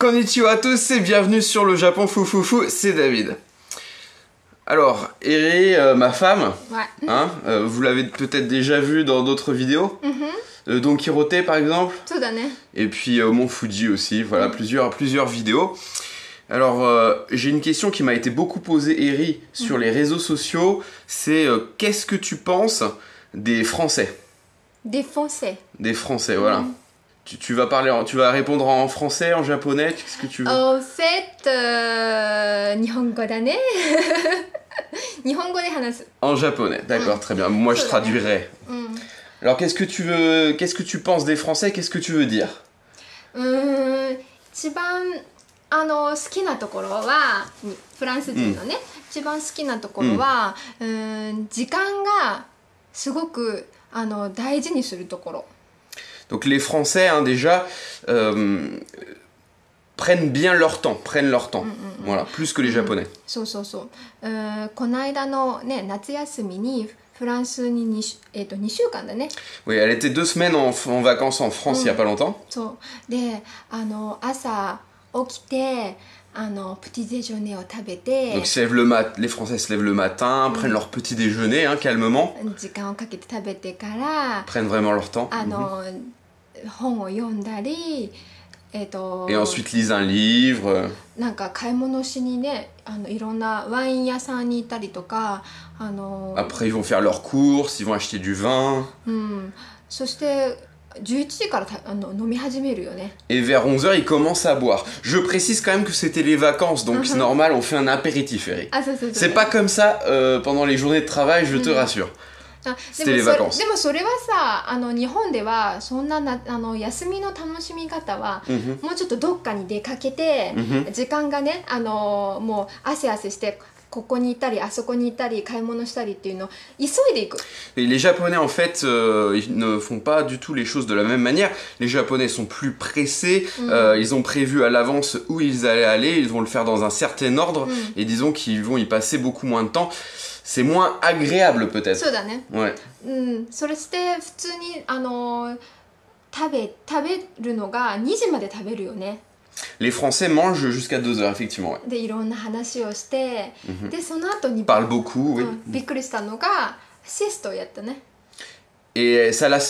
Konnichiwa à tous et bienvenue sur le Japon Foufoufou, c'est David. Alors, Eri, ma femme, ouais. Hein, vous l'avez peut-être déjà vu dans d'autres vidéos. Don Quirote par exemple. Et puis Mont Fuji aussi, voilà, plusieurs vidéos. Alors, j'ai une question qui m'a été beaucoup posée, Eri, sur les réseaux sociaux. C'est qu'est-ce que tu penses des Français? Des Français. Des Français, voilà. Tu vas répondre en français, en japonais, qu'est-ce que tu veux? En fait, Nihongo da ne. Nihongo de hanasu. En japonais, d'accord, très bien. Moi, je traduirai. Alors, qu'est-ce que tu penses des Français? Qu'est-ce que tu veux dire? 一番好きなところはフランス人のね、一番好きなところは、時間がすごく大事にするところ。 Donc les Français, hein, déjà, prennent bien leur temps, voilà, plus que les Japonais. そうそうそう。この間のね、夏休みにフランスに2週間だね。Oui, elle était 2 semaines en vacances en France il y a pas longtemps. そうで、朝起きてpetit déjeuner を食べて。 Donc les Français se lèvent le matin, prennent leur petit déjeuner, hein, calmement. 時間をかけて食べてから。 Prennent vraiment leur temps. 本を読んだり。Et ensuite lisent un livre. なんか買い物しにね、いろんなワイン屋さんに行ったりとか、Après ils vont faire leurs courses, ils vont acheter du vin. そして11時から飲み始めるよね。 Et vers 11h ils commencent à boire. Je précise quand même que c'était les vacances, donc c'est normal, on fait un apéritif, Eric. C'est pas comme ça pendant les journées de travail, je te rassure. C'était les vacances. でもそれはさ、日本ではそんな休みの楽しみ方は、もうちょっとどっかに出かけて、時間がね、もう汗してここに行ったりあそこに行ったり買い物したりっていうのを急いでいく。 Et les Japonais en fait, ils ne font pas du tout les choses de la même manière. Les Japonais sont plus pressés, ils ont prévu à l'avance où ils allaient aller, ils vont le faire dans un certain ordre, et disons qu'ils vont y passer beaucoup moins de temps. C'est moins agréable peut-être. そうだね。Ouais. それして普通に食べるのが2時まで食べるよね。 Les Français mangent jusqu'à 2h effectivement. Ouais. でいろんな話をして、でその後に Parle beaucoup, oui. びっくりしたのがシエストをやったね。 Et ça l'a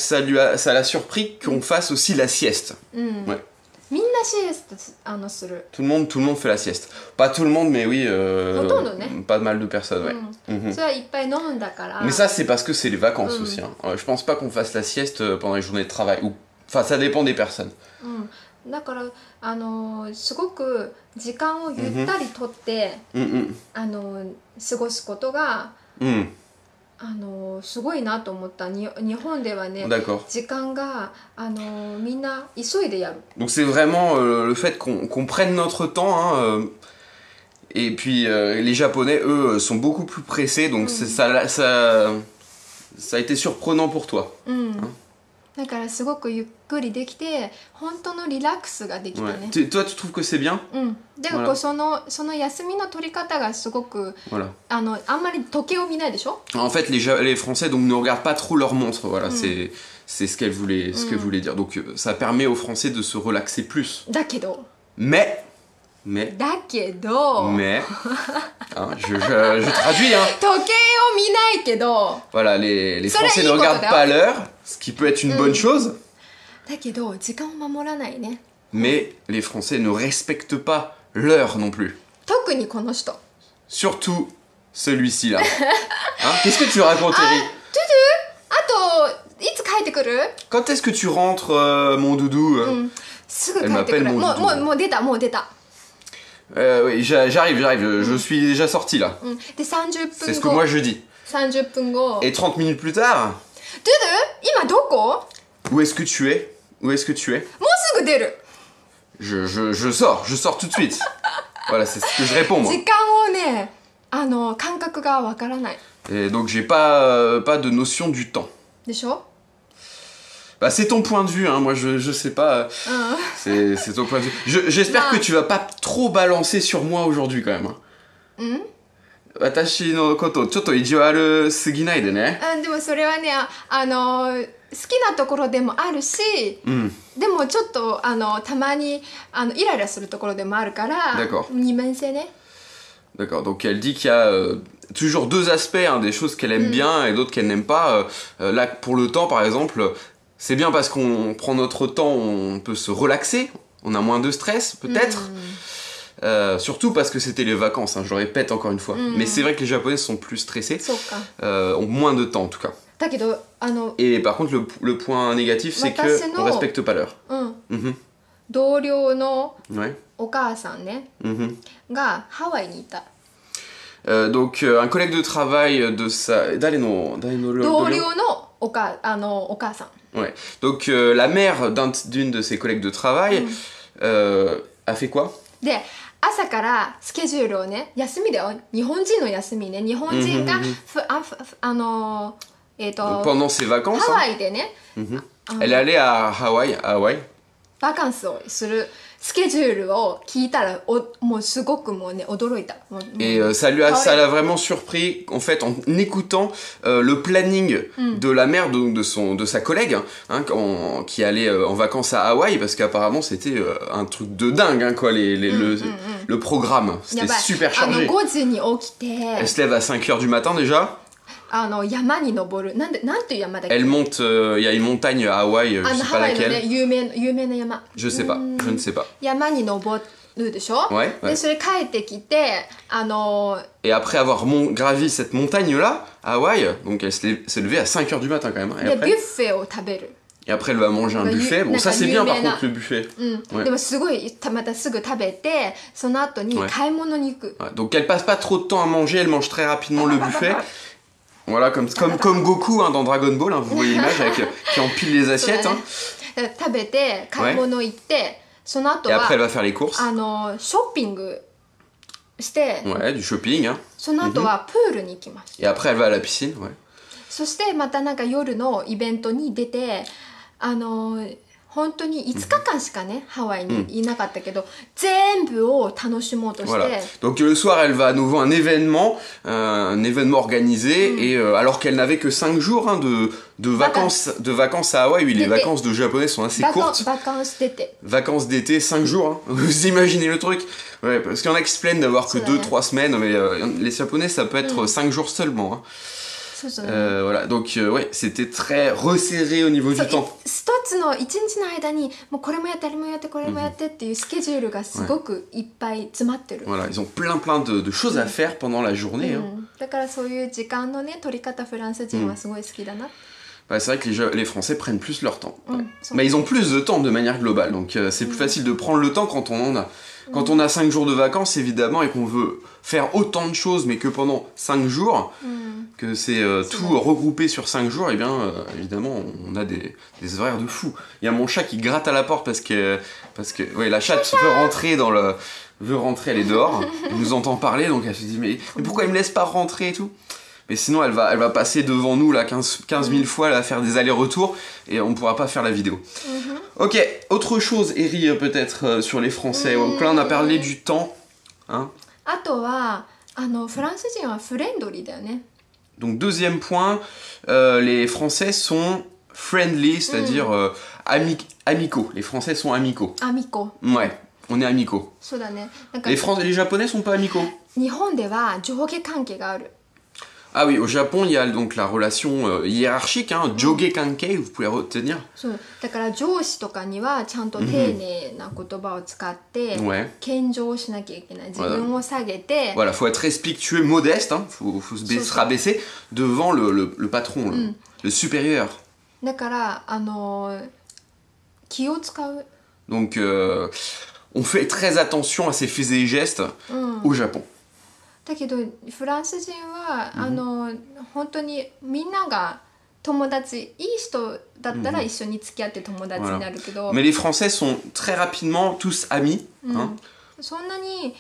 surpris qu'on fasse aussi la sieste. Ouais. みんなシエストする。 Tout le monde fait la sieste. Pas tout le monde, mais oui, ほとんどね。 pas mal de personnes, ouais. それはいっぱい飲んだから。 Mais ça, c'est parce que c'est les vacances aussi. Hein. Je pense pas qu'on fasse la sieste pendant les journées de travail. Enfin, ça dépend des personnes. だからすごく時間をゆったりとって、過ごすことが、すごいなと思った。日本ではね、時間がみんな急いでやる。 Donc c'est vraiment le fait qu'on prenne notre temps. Hein, et puis les Japonais, eux, sont beaucoup plus pressés. Donc ça a été surprenant pour toi. Hein. だからすごくゆっくりできて本当のリラックスができたね。 Toi, tu trouves que c'est bien? でもその休みの取り方がすごくあんまり時計を見ないでしょ? En fait, les Français donc ne regardent pas trop leur montre. Voilà, c'est ce qu'elle voulait dire. Donc ça permet aux Français de se relaxer plus. だけど Maisだけど hein, je traduis, hein. 時計を見ないけど Voilà, les Français ne regardent pas l'heure, ce qui peut être une bonne chose. だけど時間を守らないね。 Mais les Français ne respectent pas l'heure non plus. 特にこの人 Surtout celui-ci là. Hein, qu'est-ce que tu racontes, Eri? あといつ帰ってくる? Quand est-ce que tu rentres, mon doudou? すぐ帰ってくる。もう出た。 Oui, j'arrive, je suis déjà sorti là. で30分後 C'est ce que moi je dis. 30分後 Et 30 minutes plus tard? ドゥ今どこ? Où est-ce que tu es? もうすぐ出る。 Je sors tout de suite. Voilà, c'est ce que je réponds moi. 時間をね、感覚がわからない。 Et donc j'ai pas de notion du temps. でしょ? Bah c'est ton point de vue, hein. Moi je sais pas. C'est ton point de vue. J'espère que tu vas pas trop balancer sur moi aujourd'hui quand même. Hein. 私のことちょっと意地悪すぎないでね。でもそれはね、好きなところでもあるし、でもちょっとたまにイライラするところでもあるから、二面性ね。D'accord, donc elle dit qu'il y a toujours deux aspects, hein, des choses qu'elle aime bien et d'autres qu'elle n'aime pas. Là, pour le temps, par exemple, c'est bien parce qu'on prend notre temps, on peut se relaxer, on a moins de stress, peut-être. Surtout parce que c'était les vacances, hein, je le répète encore une fois. Mais c'est vrai que les Japonais sont plus stressés, ont moins de temps en tout cas. Et par contre, le point négatif, c'est qu'on ne respecte pas l'heure. 同僚のお母さんね、がハワイにいた。Donc un collègue de travail de sa... 同僚のお母さん。Ouais. Donc la mère d'une de ses collègues de travail a fait quoi? で、朝からスケジュールをね、休みだよ。日本人の休みね。日本人がpendant ses vacances, ハワイでね、elle allait à Hawaï. バカンスをするスケジュールを聞いたらもうすごくもうね驚いた。Et ça l'a vraiment surpris en fait en écoutant le planning de la mère de sa collègue hein, qui allait en vacances à Hawaï parce qu'apparemment c'était un truc de dingue hein, quoi le programme c'était super chargé. 5時に起きて Elle se lève à 5h du matin déjà. 山に登るなんていう山だっけ Elle monte, il y a une montagne à Hawaï, je sais pas laquelle. 有名な山 Je sais pas, je ne sais pas. 山に登るでしょ Ouais. でそれ帰ってきてEt après avoir gravi cette montagne-là, à Hawaï, donc elle s'est levée à 5h du matin quand même. Et で après, ビュッフェを食べる et après elle va manger un buffet. Bon, ça c'est bien par contre le buffet. Ouais. でもすごいまたすぐ食べてその後に買い物に行く Ouais. Donc elle passe pas trop de temps à manger, elle mange très rapidement le buffet. Voilà, comme Goku hein, dans Dragon Ball, hein, vous voyez l'image qui empile les assiettes. Hein. 食べて買い物行って、その後 Et は après elle va faire les courses. ショッピングして、Ouais, du shopping. Hein. その後はプールに行きます。Et après elle va à la piscine. Ouais. そしてまたなんか夜のイベントに出て、本当に5日間しかね、ハワイにいなかったけど、全部を楽しもうとして。Voilà. Donc le soir, elle va à nouveau un événement organisé, et alors qu'elle n'avait que 5 jours hein, de vacances à Hawaï. Oui, les vacances de Japonais sont assez courtes. Vacances d'été, 5 jours. Hein. Vous imaginez le truc? Ouais, parce qu'il y en a qui se plaignent d'avoir que 2-3 semaines, mais les Japonais, ça peut être 5 jours seulement. Hein. Voilà, donc ouais, c'était très resserré au niveau du temps. 一日の間にもうこれもやってあれもやってこれもやってっていうスケジュールがすごくいっぱい詰まってる。Voilà, ils ont plein de choses à faire pendant la journée. だからそういう時間のね取り方フランス人はすごい好きだな。Bah, c'est vrai que les Français prennent plus leur temps. Ouais. Mais ils ont plus de temps de manière globale, donc c'est plus facile de prendre le temps quand on en a. Quand on a 5 jours de vacances, évidemment, et qu'on veut faire autant de choses, mais que pendant 5 jours, que c'est tout regroupé sur 5 jours, et bien, évidemment, on a des horaires de fou. Il y a mon chat qui gratte à la porte parce que ouais, la chatte veut rentrer, elle est dehors, elle nous entend parler, donc elle se dit, mais pourquoi il me laisse pas rentrer et tout? Mais sinon, elle va passer devant nous là 15 000 fois, elle va faire des allers-retours et on ne pourra pas faire la vidéo. Ok, autre chose, Eri, peut-être sur les Français. Donc là, on a parlé du temps. Hein. Donc deuxième point, les Français sont friendly, c'est-à-dire amicaux. Les Français sont amicaux. Ouais, on est amicaux. Les Japonais sont pas amicaux. Ah oui, au Japon, il y a donc la relation hiérarchique, hein, joge kankei, vous pouvez retenir. Voilà, faut être respectueux, modeste, hein, faut se rabaisser devant le patron, le supérieur. Donc, on fait très attention à ses faits et gestes au Japon. だけどフランス人は本当にみんなが友達いい人だったら一緒に付き合って友達になるけど、Mais les Français sont très rapidement tous amis. そんなに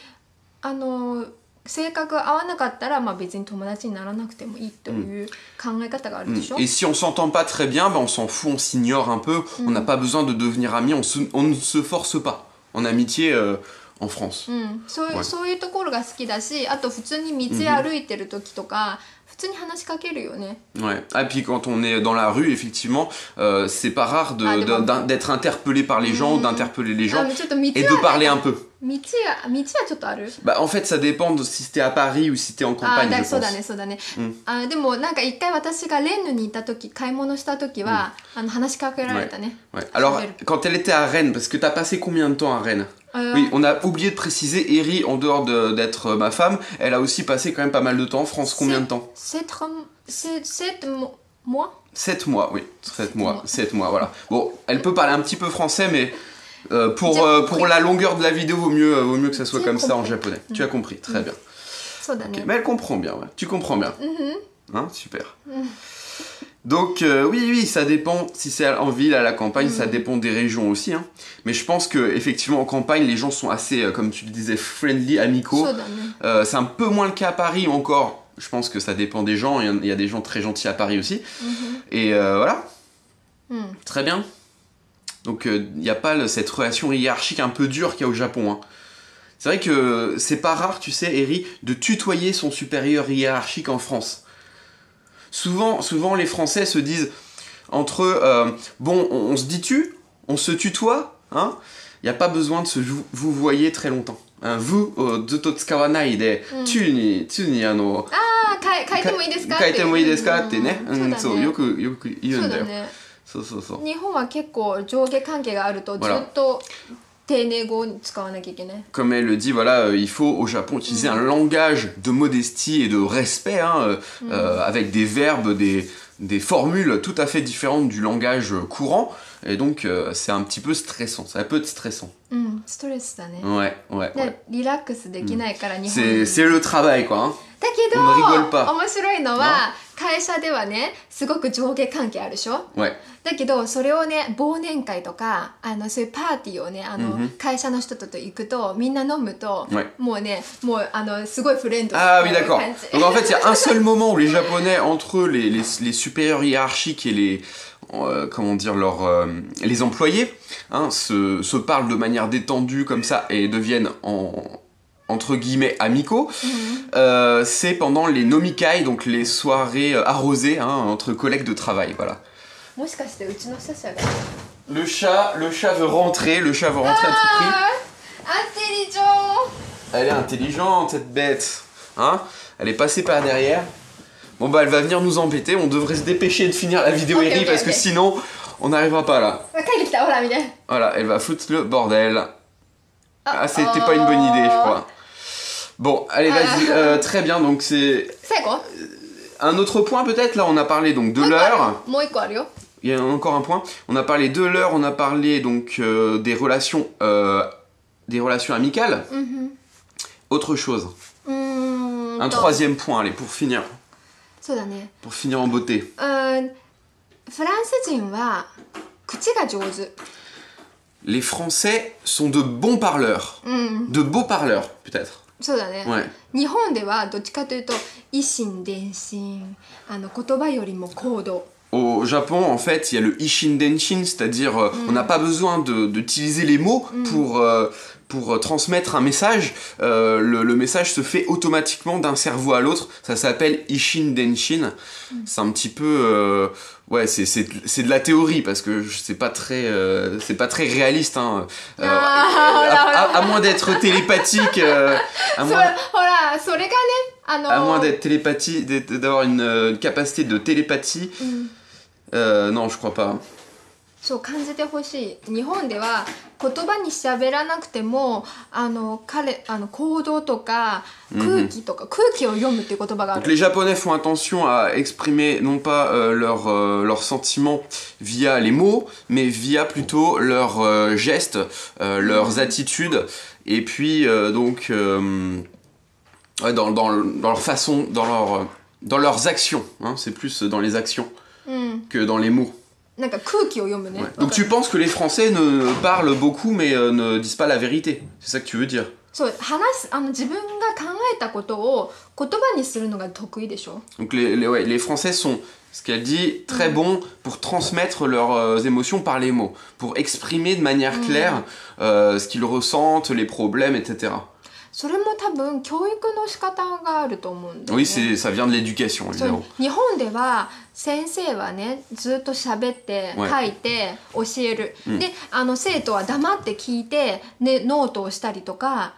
性格合わなかったらまあ別に友達にならなくてもいいという考え方があるでしょ。Et si on s'entend pas très bien, ben on s'en fout, on s'ignore un peu, on n'a pas besoin de devenir amis, on ne se force pas. En amitié, en France. そういうところが好きだし、あと普通に道歩いてる時とか、普通に話しかけるよね。Ouais. Ah, puis quand on est dans la rue, effectivement, c'est pas rare d'être interpellé par les gens, d'interpeller les gens et de parler un peu. 道はちょっとある？ Bah, en fait, ça dépend de si t'es à Paris ou si t'es en campagne, je pense. そうだね、そうだね。でもなんか一回私がレンヌにいた時、買い物した時は、話しかけられたね。Ouais. Alors, quand elle était à Rennes, parce que t'as passé combien de temps à Rennes? Oui, on a oublié de préciser, Eri, en dehors d'être ma femme, elle a aussi passé quand même pas mal de temps en France. Combien de temps? 7 mois 7 mois, oui. 7 mois, 7 mois, voilà. Bon, elle peut parler un petit peu français, mais pour la longueur de la vidéo, vaut mieux que ça soit comme ça en japonais. Tu as compris, très bien. Okay. Mais elle comprend bien, ouais. Tu comprends bien. Hein, super. Donc oui, ça dépend, si c'est en ville, à la campagne, ça dépend des régions aussi. Hein. Mais je pense qu'effectivement en campagne, les gens sont assez, comme tu le disais, friendly, amicaux. C'est un peu moins le cas à Paris encore. Je pense que ça dépend des gens, il y a des gens très gentils à Paris aussi. Et voilà. Très bien. Donc il n'y a pas cette relation hiérarchique un peu dure qu'il y a au Japon. Hein. C'est vrai que c'est pas rare, tu sais, Eri, de tutoyer son supérieur hiérarchique en France. Souvent, les Français se disent entre eux, bon, on se dit tu, on se tutoie, hein. Il n'y a pas besoin de se vous voyez très longtemps. Hein, vous, zuto tsukawanai de, tu ni kaete mo ii desu ka? Kaete mo ii desu kaってね。そう、よく言うんだよ。そう。日本は結構上下関係があるとずっと丁寧語に使わなきゃいけない。Comme elle le dit, voilà, il faut au Japon utiliser un langage de modestie et de respect, hein, avec des verbes, des formules tout à fait différentes du langage courant. Et donc, c'est un petit peu stressant. Ça peut être stressant. ストレスだね。Ouais. リラックスできないから日本。C'est le travail, quoi. Hein. だけど、on ne rigole pas. 面白いのは会社ではね、すごく上下関係あるでしょ。Ouais. だけどそれをね、忘年会とかそういうパーティーをね、会社の人と行くとみんな飲むと、もうね、すごいフレンド。Ah oui, d'accord. Donc en fait, il y a un seul moment où les Japonais, entre eux, les supérieurs hiérarchiques et les comment dire, les employés, hein, se parlent de manière détendue comme ça et deviennent entre guillemets amicaux, c'est pendant les nomikai, donc les soirées arrosées, hein, entre collègues de travail, voilà. Le chat veut rentrer, à tout prix. Intelligent. Elle est intelligente, cette bête, hein. Elle est passée par derrière. Bon bah elle va venir nous embêter, on devrait se dépêcher de finir la vidéo, Eri, parce que sinon on n'arrivera pas là. Voilà, elle va foutre le bordel. Ah, c'était pas une bonne idée, je crois. Bon, allez, vas-y, très bien, donc c'est... Un autre point peut-être, là on a parlé donc de l'heure. Il y a encore un point. On a parlé de l'heure, on a parlé donc des relations amicales. Autre chose. Un troisième point, allez, pour finir. Pour finir en beauté. Les Français sont de bons parleurs. De beaux parleurs, peut-être. そうだね。日本ではどっちかというと以心伝心、言葉よりも行動。Au Japon, en fait, il y a le Ishin Denshin, c'est-à-dire on n'a pas besoin d'utiliser les mots pour transmettre un message. Le message se fait automatiquement d'un cerveau à l'autre. Ça s'appelle Ishin Denshin. C'est un petit peu... ouais, c'est de la théorie parce que c'est pas très réaliste. Hein. À moins d'être télépathique... à moins d'être télépathique, d'avoir une capacité de télépathie... non, je crois pas. そう感じてほしい。日本では言葉に喋らなくても行動とか空気とか、空気を読むっていう言葉がある。Donc les Japonais font attention à exprimer non pas leurs sentiments via les mots, mais via plutôt leurs gestes, leurs attitudes, et puis donc dans leur façon, dans leurs actions. Hein, c'est plus dans les actions que dans les mots. Ouais. Donc tu penses que les Français ne parlent beaucoup mais ne disent pas la vérité. C'est ça que tu veux dire? Donc les Français sont ce qu'elle dit, très bon pour transmettre leurs émotions par les mots, pour exprimer de manière claire ce qu'ils ressentent, les problèmes, etc. それも多分教育の仕方があると思うんだよね。Oui, ça vient de l'éducation, évidemment. 日本では先生はねずっと喋って書いて教える、で生徒は黙って聞いて、ね、ノートをしたりとか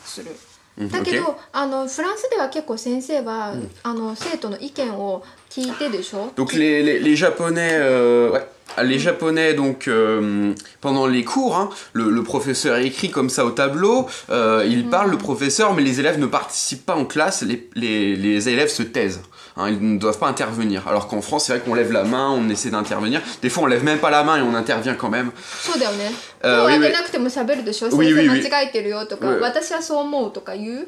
する、だけど、フランスでは結構先生は、生徒の意見を聞いてでしょ。Donc les Japonais, les Japonais donc pendant les cours, hein, le professeur écrit comme ça au tableau, il parle le professeur, mais les élèves ne participent pas en classe, les élèves se taisent. Hein, ils ne doivent pas intervenir. Alors qu'en France, c'est vrai qu'on lève la main, on essaie d'intervenir. Des fois, on lève même pas la main et on intervient quand même. そうだよね。手を挙げなくても喋るでしょ。先生間違えてるよとか、私はそう思うとか言う。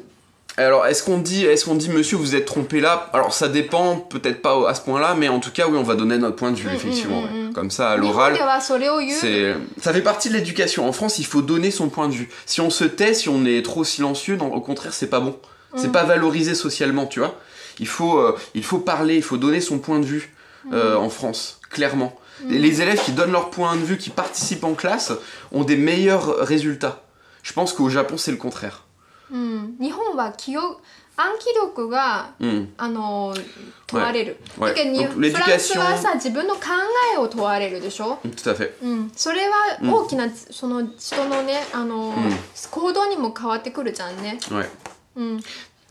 Alors, est-ce qu'on dit, monsieur, vous êtes trompé là? Alors, ça dépend, peut-être pas à ce point-là, mais en tout cas, oui, on va donner notre point de vue, effectivement. Ouais. Comme ça, à l'oral, ça fait partie de l'éducation. En France, il faut donner son point de vue. Si on se tait, si on est trop silencieux, au contraire, c'est pas bon. C'est pas valorisé socialement, tu vois. Il faut parler, il faut donner son point de vue en France, clairement. Et les élèves qui donnent leur point de vue, qui participent en classe, ont des meilleurs résultats. Je pense qu'au Japon, c'est le contraire. 日本は暗記力が、問われる。だけどフランスはさ自分の考えを問われるでしょ。Tout à fait. それは大きなその人のね行動にも変わってくるじゃんね。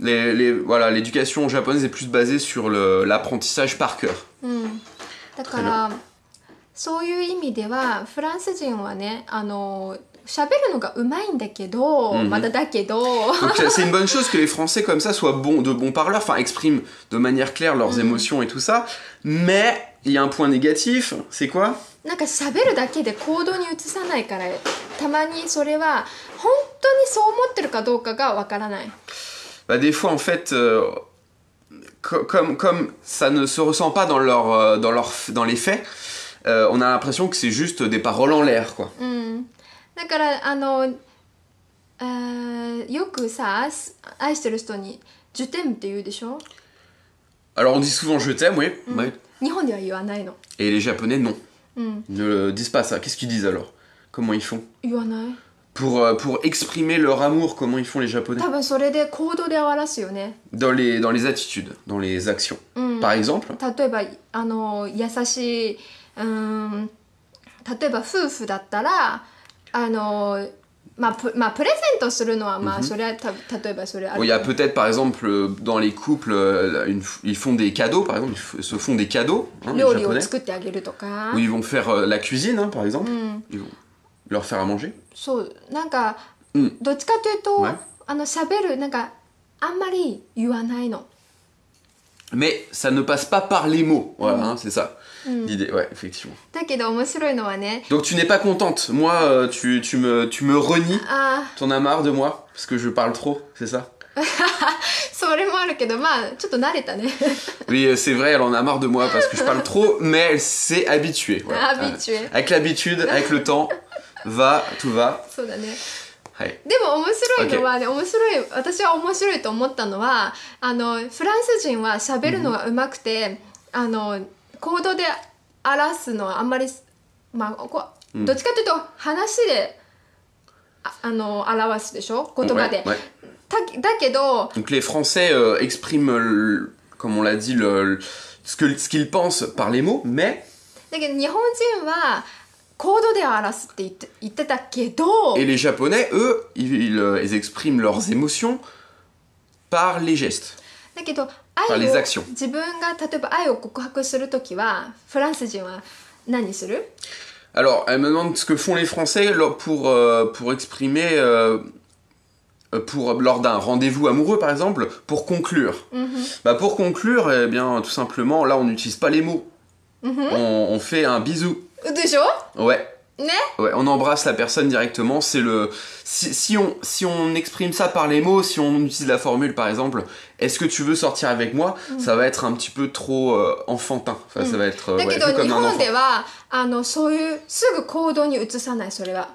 Voilà, l'éducation japonaise est plus basée sur l'apprentissage par cœur. だからそういう意味ではフランス人はね喋るのがうまいんだけど、まだだけど。Donc c'est une bonne chose que les Français comme ça soient de bons parleurs, enfin expriment de manière claire leurs émotions et tout ça. Mais il y a un point négatif, c'est quoi? なんか喋るだけで行動に移さないから、たまにそれは本当にそう思ってるかどうかがわからない。Bah des fois en fait, comme ça ne se ressent pas dans les faits, on a l'impression que c'est juste des paroles en l'air, quoi. だからよくさ愛してる人に「je t'aime」って言うでしょ。 Alors on dit souvent je t'aime, oui. 日本では言わないの。 Et les Japonais non. Ils ne disent pas ça. Qu'est-ce qu'ils disent alors? Comment ils font? 言わない。Pour exprimer leur amour, comment ils font les Japonais? 多分それで行動で表すよね。Dans les attitudes, dans les actions. Par exemple? 例えば優しい例えば夫婦だったらまあプレゼントするのはまあそれは例えばそれある。Il y a peut-être par exemple dans les couples ils font des cadeaux, par exemple ils se font des cadeaux, hein, les 料理を Japonais. 作ってあげるとか。Ou ils vont faire la cuisine, hein, par exemple. Ils vont leur faire à manger. そうなんかどっちかというと喋るなんかあんまり言わないの。Mais ça ne passe pas par les mots, voilà, hein, c'est ça l'idée, ouais, effectivement. だけど面白いのはね。 Donc tu n'es pas contente, moi tu me renies, t'en as marre de moi, parce que je parle trop, c'est ça? それもあるけどまあちょっと慣れたね。 Oui, c'est vrai, elle en a marre de moi parce que je parle trop, mais elle s'est habituée. Voilà. Habituée. Avec l'habitude, avec le temps, tout va. そうだね。はい、でも面白いのはね、私は面白いと思ったのはフランス人は喋るのがうまくて、行動で表すのはあんまり、まあ、どっちかというと話で表すでしょ言葉で、だけど Donc les Français expriment, comme on l'a dit, ce qu'ils pensent par les mots, mais だけど日本人は行動で表すって言ってたけど Et les Japonais, eux, ils expriment leurs émotions par les gestes, だけど par les actions. 自分が例えば愛を告白するときはフランス人は何する Alors, elle me demande ce que font les Français pour exprimer, lors d'un rendez-vous amoureux par exemple, pour conclure. Bah, pour conclure, eh bien, tout simplement, là on n'utilise pas les mots. On fait un bisou. でしょ Ouais. ね Ouais, on embrasse la personne directement, c'est le... Si on exprime ça par les mots, si on utilise la formule par exemple, est-ce que tu veux sortir avec moi, ça va être un petit peu trop enfantin. Enfin, ça va être だけど vu comme 日 un 本 enfant. ではそういうすぐ行動に移さないそれは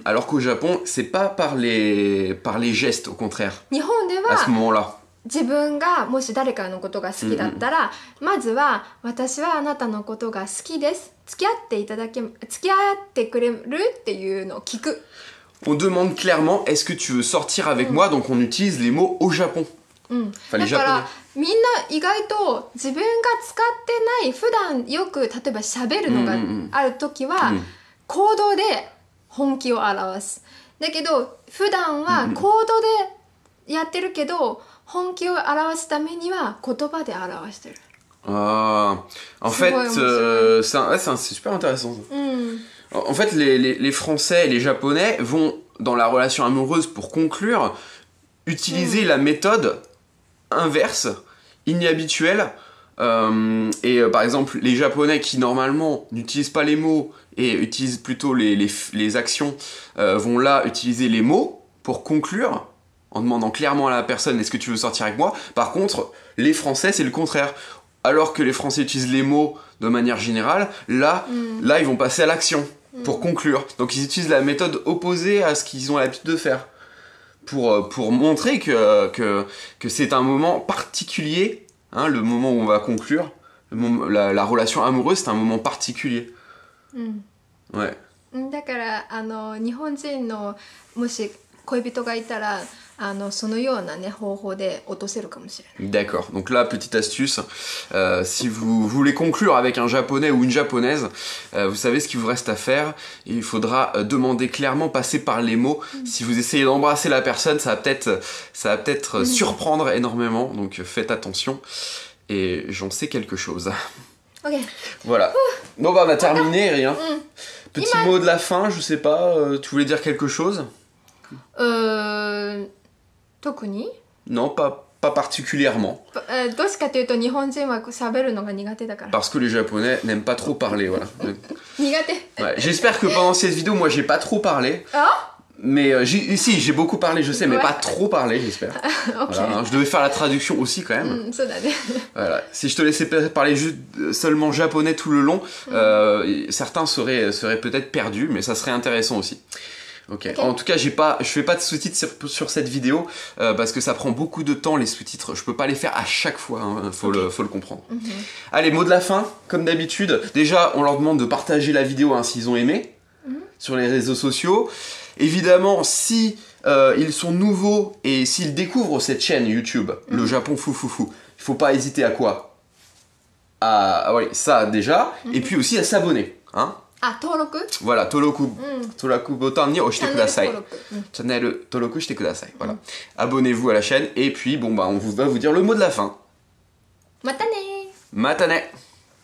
Alors qu'au Japon, c'est pas par les gestes, au contraire, 日本で à ce は moment-là. 自分がもし誰かのことが好きだったら、まずは私はあなたのことが好きです。付き合ってくれるっていうのを聞く。On demande clairement, est-ce que tu veux sortir avec moi? Donc on utilise les mots au Japon. Enfin, les japonais. だからみんな意外と自分が使ってない普段よく例えば喋るのがある時は行動で本気を表す。だけど普段は行動でやってるけど本気を表すためには言葉で表してる。En fait, c'est super intéressant. En fait, les Français et les Japonais vont, dans la relation amoureuse, pour conclure, utiliser la méthode inverse, inhabituelle. Par exemple, les Japonais qui, normalement, n'utilisent pas les mots et utilisent plutôt les actions, vont là utiliser les mots pour conclure, en demandant clairement à la personne « Est-ce que tu veux sortir avec moi ?» Par contre, les Français, c'est le contraire. Alors que les Français utilisent les mots de manière générale, là ils vont passer à l'action pour conclure. Donc ils utilisent la méthode opposée à ce qu'ils ont l'habitude de faire. Pour montrer que c'est un moment particulier, hein, le moment où on va conclure, la relation amoureuse, c'est un moment particulier. Ouais. だから日本人のもし恋人がいたらそのようなね方法で落とせるかもしれない。D'accord. Donc là, petite astuce, si vous voulez conclure avec un japonais ou une japonaise, vous savez ce qu'il vous reste à faire. Il faudra demander clairement, passer par les mots. Si vous essayez d'embrasser la personne, ça va peut-être surprendre énormément. Donc faites attention. Et j'en sais quelque chose. Ok. Voilà. Bon bah on a terminé, rien. Petit mot de la fin, je sais pas. Tu voulais dire quelque chose? 特に Non, pas particulièrement. どうしかというと日本人は喋るのが苦手だから。Parce que les Japonais n'aiment pas trop parler, voilà. 苦手。Ouais, j'espère que pendant cette vidéo, moi, j'ai pas trop parlé. Mais si, j'ai beaucoup parlé, je sais, mais pas trop parlé, j'espère. Okay. Voilà, hein, je devais faire la traduction aussi, quand même. Voilà. Si je te laissais parler juste seulement japonais tout le long, certains seraient peut-être perdus, mais ça serait intéressant aussi. Okay. En tout cas, je fais pas de sous-titres sur cette vidéo parce que ça prend beaucoup de temps les sous-titres. Je peux pas les faire à chaque fois, hein, faut le comprendre. Allez, mot de la fin, comme d'habitude. Déjà, on leur demande de partager la vidéo hein, s'ils ont aimé sur les réseaux sociaux. Évidemment, si ils sont nouveaux et s'ils découvrent cette chaîne YouTube, le Japon Foufoufou, il faut pas hésiter à quoi? Ouais, ça déjà, et puis aussi à s'abonner, hein. Voilà, toloku botan ni oshite kudasai. Channel toloku shite kudasai. Voilà. Abonnez-vous à la chaîne et puis bon bah on va vous dire le mot de la fin. Matane. Matane.